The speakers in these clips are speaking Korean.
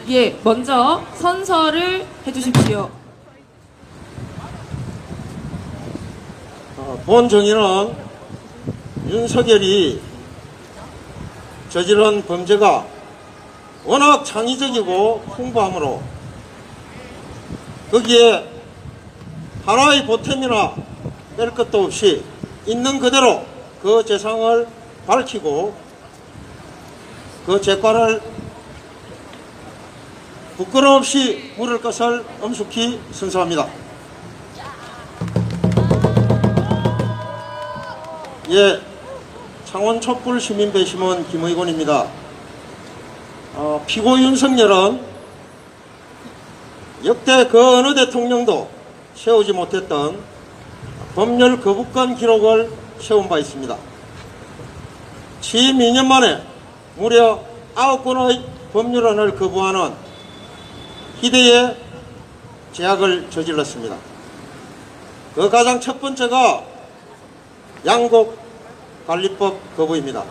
예, 먼저 선서를 해주십시오. 본 정의는 윤석열이 저지른 범죄가 워낙 창의적이고 풍부하므로 거기에 하나의 보탬이나 뺄 것도 없이 있는 그대로 그 재상을 밝히고 그 죄과를 부끄럼 없이 물을 것을 엄숙히 선서합니다. 예, 창원 촛불 시민배심원 김의곤입니다. 피고 윤석열은 역대 그 어느 대통령도 세우지 못했던 법률 거부권 기록을 세운 바 있습니다. 취임 2년 만에 무려 9건의 법률안을 거부하는 희대의 제약을 저질렀습니다. 그 가장 첫 번째가 양곡관리법 거부입니다.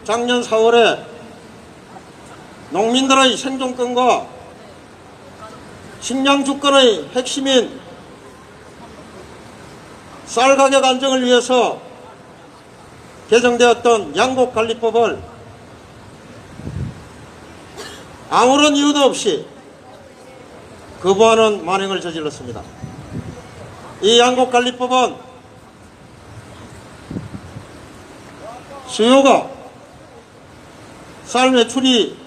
작년 4월에 농민들의 생존권과 식량 주권의 핵심인 쌀 가격 안정을 위해서 개정되었던 양곡관리법을 아무런 이유도 없이 거부하는 만행을 저질렀습니다. 이 양곡관리법은 수요가 쌀 매출이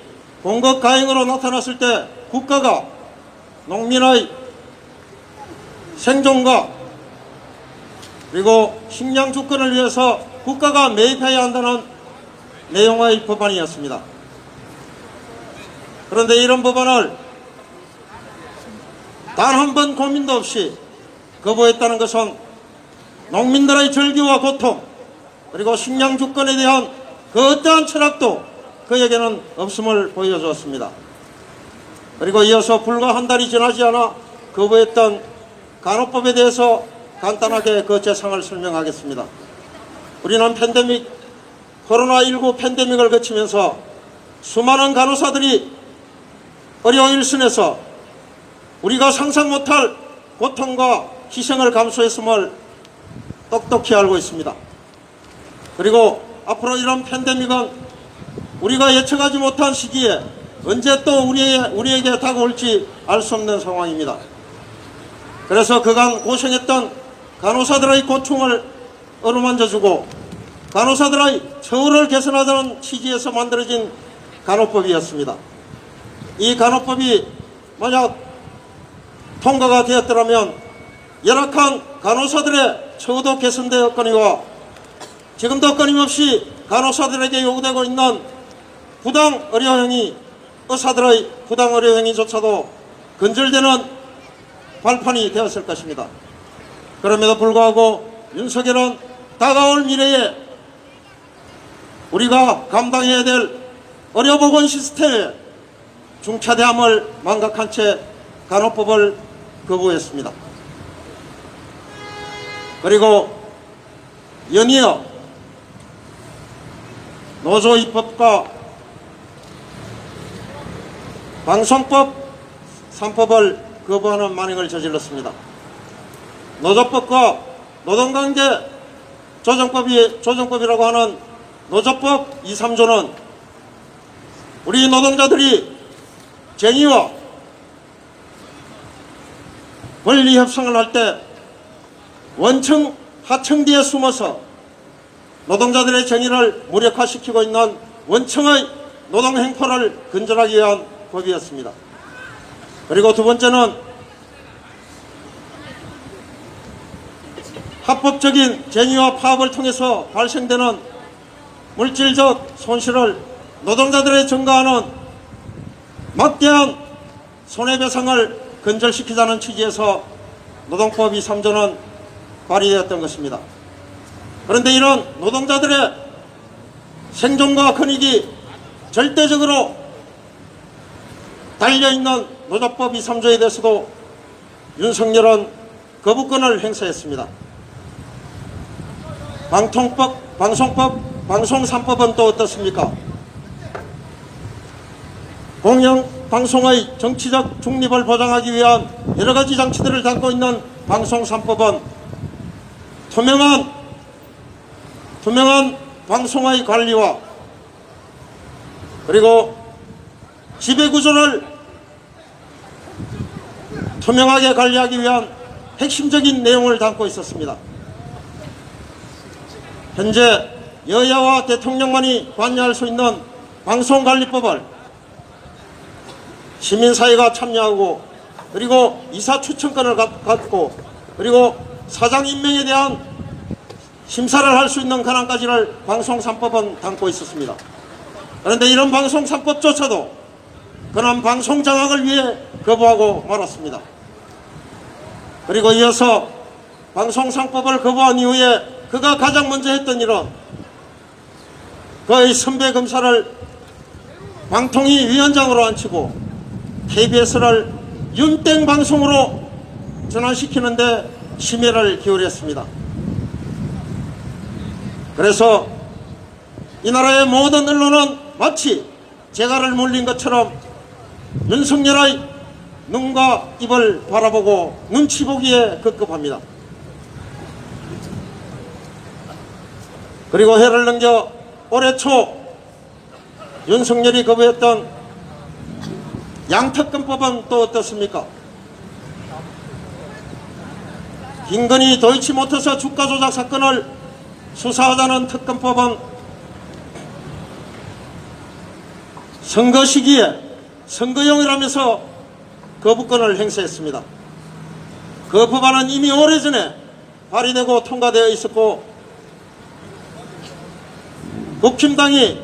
공급 가행으로 나타났을 때 국가가 농민의 생존과 그리고 식량 주권을 위해서 국가가 매입해야 한다는 내용의 법안이었습니다. 그런데 이런 법안을 단 한 번 고민도 없이 거부했다는 것은 농민들의 절규와 고통 그리고 식량 주권에 대한 그 어떠한 철학도 그에게는 없음을 보여주었습니다. 그리고 이어서 불과 한 달이 지나지 않아 거부했던 간호법에 대해서 간단하게 그 재상을 설명하겠습니다. 우리는 코로나19 팬데믹을 거치면서 수많은 간호사들이 어려운 일선에서 우리가 상상 못할 고통과 희생을 감수했음을 똑똑히 알고 있습니다. 그리고 앞으로 이런 팬데믹은 우리가 예측하지 못한 시기에 언제 또 우리에게 다가올지 알 수 없는 상황입니다. 그래서 그간 고생했던 간호사들의 고충을 어루만져주고 간호사들의 처우를 개선하자는 취지에서 만들어진 간호법이었습니다. 이 간호법이 만약 통과가 되었더라면 열악한 간호사들의 처우도 개선되었거니와 지금도 끊임없이 간호사들에게 요구되고 있는 부당 의료행위, 의사들의 부당 의료행위조차도 근절되는 발판이 되었을 것입니다. 그럼에도 불구하고 윤석열은 다가올 미래에 우리가 감당해야 될 의료보건 시스템의 중차대함을 망각한 채 간호법을 거부했습니다. 그리고 연이어 노조 입법과 방송법 3법을 거부하는 만행을 저질렀습니다. 노조법과 노동관계 조정법이라고 하는 노조법 2, 3조는 우리 노동자들이 정의와 권리 협상을 할 때 원청 하청 뒤에 숨어서 노동자들의 정의를 무력화시키고 있는 원청의 노동행포를 근절하기 위한 법이었습니다. 그리고 두 번째는 합법적인 쟁의와 파업을 통해서 발생되는 물질적 손실을 노동자들의 증가하는 막대한 손해배상을 근절시키자는 취지에서 노동법 2, 3조는 발의되었던 것입니다. 그런데 이런 노동자들의 생존과 권익이 절대적으로 달려있는 노조법 2, 3조에 대해서도 윤석열은 거부권을 행사했습니다. 방송법, 방송 3법은 또 어떻습니까? 공영방송의 정치적 중립을 보장하기 위한 여러 가지 장치들을 담고 있는 방송 3법은 투명한 방송의 관리와 그리고 지배구조를 투명하게 관리하기 위한 핵심적인 내용을 담고 있었습니다. 현재 여야와 대통령만이 관여할 수 있는 방송관리법을 시민사회가 참여하고 그리고 이사 추천권을 갖고 그리고 사장 임명에 대한 심사를 할 수 있는 권한까지를 방송 3법은 담고 있었습니다. 그런데 이런 방송 3법조차도 그런 방송 장악을 위해 거부하고 말았습니다. 그리고 이어서 방송 3법을 거부한 이후에 그가 가장 먼저 했던 일은 그의 선배 검사를 방통위 위원장으로 앉히고 KBS를 윤땡 방송으로 전환시키는데 심혈을 기울였습니다. 그래서 이 나라의 모든 언론은 마치 재갈을 물린 것처럼 윤석열의 눈과 입을 바라보고 눈치 보기에 급급합니다. 그리고 해를 넘겨 올해 초 윤석열이 거부했던 양특검법은 또 어떻습니까? 김건희 도이치모터스 주가 조작 사건을 수사하자는 특검법은 선거 시기에 선거용이라면서 거부권을 행사했습니다. 그 법안은 이미 오래전에 발의되고 통과되어 있었고 국힘당이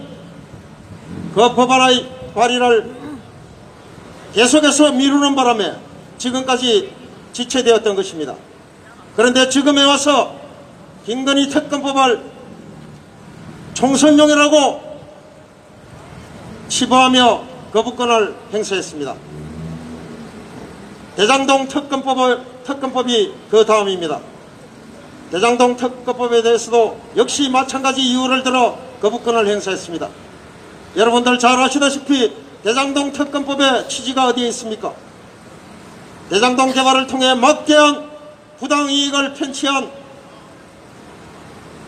그 법안의 발의를 계속해서 미루는 바람에 지금까지 지체되었던 것입니다. 그런데 지금에 와서 김건희 특검법을 총선용이라고 치부하며 거부권을 행사했습니다. 대장동 특검법이 그 다음입니다. 대장동 특검법에 대해서도 역시 마찬가지 이유를 들어 거부권을 행사했습니다. 여러분들 잘 아시다시피 대장동 특검법의 취지가 어디에 있습니까? 대장동 개발을 통해 막대한 부당이익을 편취한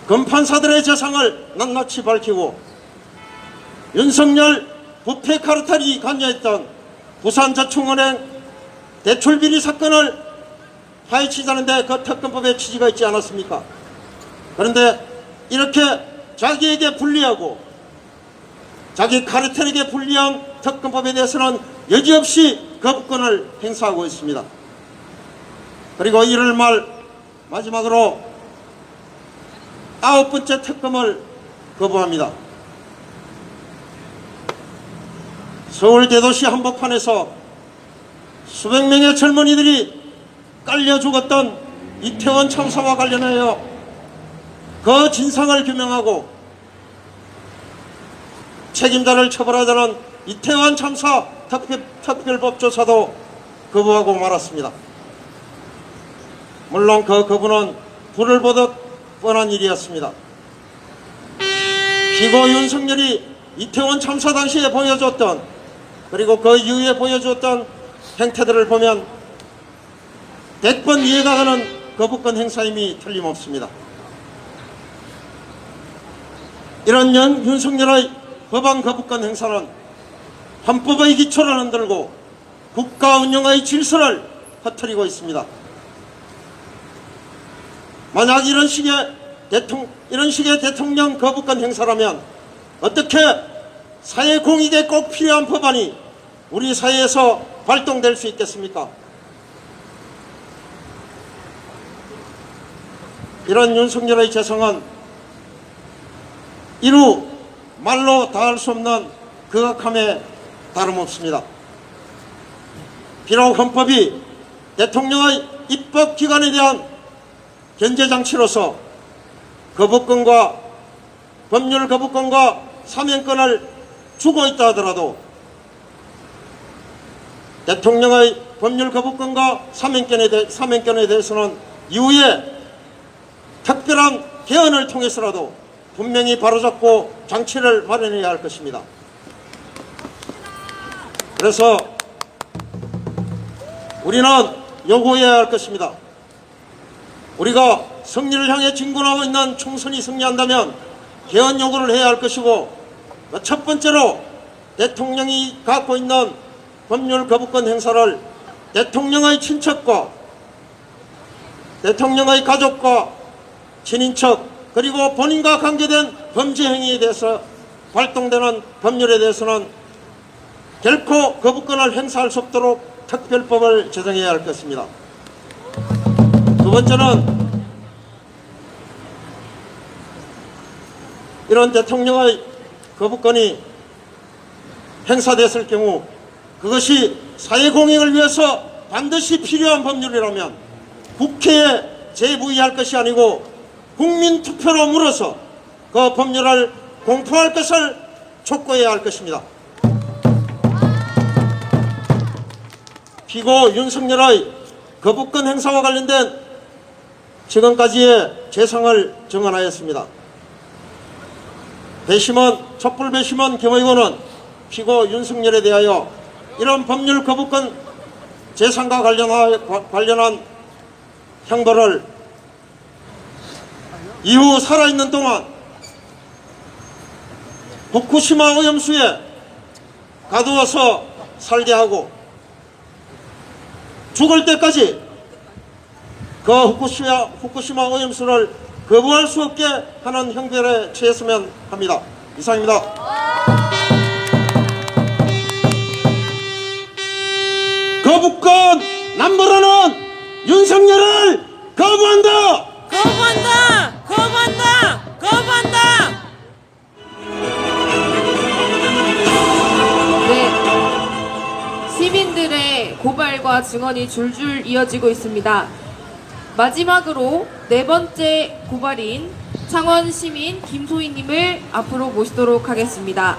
금판사들의 재산을 낱낱이 밝히고 윤석열 부패 카르텔이 관여했던 부산저축은행 대출비리 사건을 파헤치자는데 그 특검법에 취지가 있지 않았습니까? 그런데 이렇게 자기에게 불리하고 자기 카르텔에게 불리한 특검법에 대해서는 여지없이 거부권을 행사하고 있습니다. 그리고 1월 말 마지막으로 9번째 특검을 거부합니다. 서울 대도시 한복판에서 수백 명의 젊은이들이 깔려 죽었던 이태원 참사와 관련하여 그 진상을 규명하고 책임자를 처벌하자는 이태원 참사 특별법 조사도 거부하고 말았습니다. 물론 그 거부는 불을 보듯 뻔한 일이었습니다. 피고 윤석열이 이태원 참사 당시에 보여줬던 그리고 그 이후에 보여줬던 행태들을 보면 100번 이해가 가는 거부권 행사임이 틀림없습니다. 이런 윤석열의 법안 거부권 행사는 헌법의 기초를 흔들고 국가 운영의 질서를 흐트리고 있습니다. 만약 이런 식의 대통령 거부권 행사라면 어떻게 사회 공익에 꼭 필요한 법안이 우리 사회에서 발동될 수 있겠습니까? 이런 윤석열의 재성은 이루 말로 다할 수 없는 극악함에 다름없습니다. 비록 헌법이 대통령의 입법기관에 대한 견제장치로서 거부권과 법률 거부권과 사면권을 주고 있다 하더라도 대통령의 법률 거부권과 사면권에 대해서는 이후에 특별한 개헌을 통해서라도 분명히 바로잡고 장치를 마련해야 할 것입니다. 그래서 우리는 요구해야 할 것입니다. 우리가 승리를 향해 진군하고 있는 총선이 승리한다면 개헌 요구를 해야 할 것이고, 첫 번째로 대통령이 갖고 있는 법률 거부권 행사를 대통령의 친척과 대통령의 가족과 친인척 그리고 본인과 관계된 범죄 행위에 대해서 발동되는 법률에 대해서는 결코 거부권을 행사할 수 없도록 특별법을 제정해야 할 것입니다. 두 번째는 이런 대통령의 거부권이 행사됐을 경우 그것이 사회공익을 위해서 반드시 필요한 법률이라면 국회에 제부의할 것이 아니고 국민투표로 물어서 그 법률을 공포할 것을 촉구해야 할 것입니다. 피고 윤석열의 거부권 행사와 관련된 지금까지의 재상을 정언하였습니다. 촛불 배심원 겸의고는 피고 윤석열에 대하여 이런 법률 거부권 재산과 관련한 형벌을 이후 살아있는 동안 후쿠시마 오염수에 가두어서 살게 하고 죽을 때까지 그 후쿠시마 오염수를 거부할 수 없게 하는 형벌에 처했으면 합니다. 이상입니다. 거부권 남부로는 윤석열을 거부한다! 거부한다! 거부한다! 거부한다! 네, 시민들의 고발과 증언이 줄줄 이어지고 있습니다. 마지막으로 네 번째 고발인 창원 시민 김소희님을 앞으로 모시도록 하겠습니다.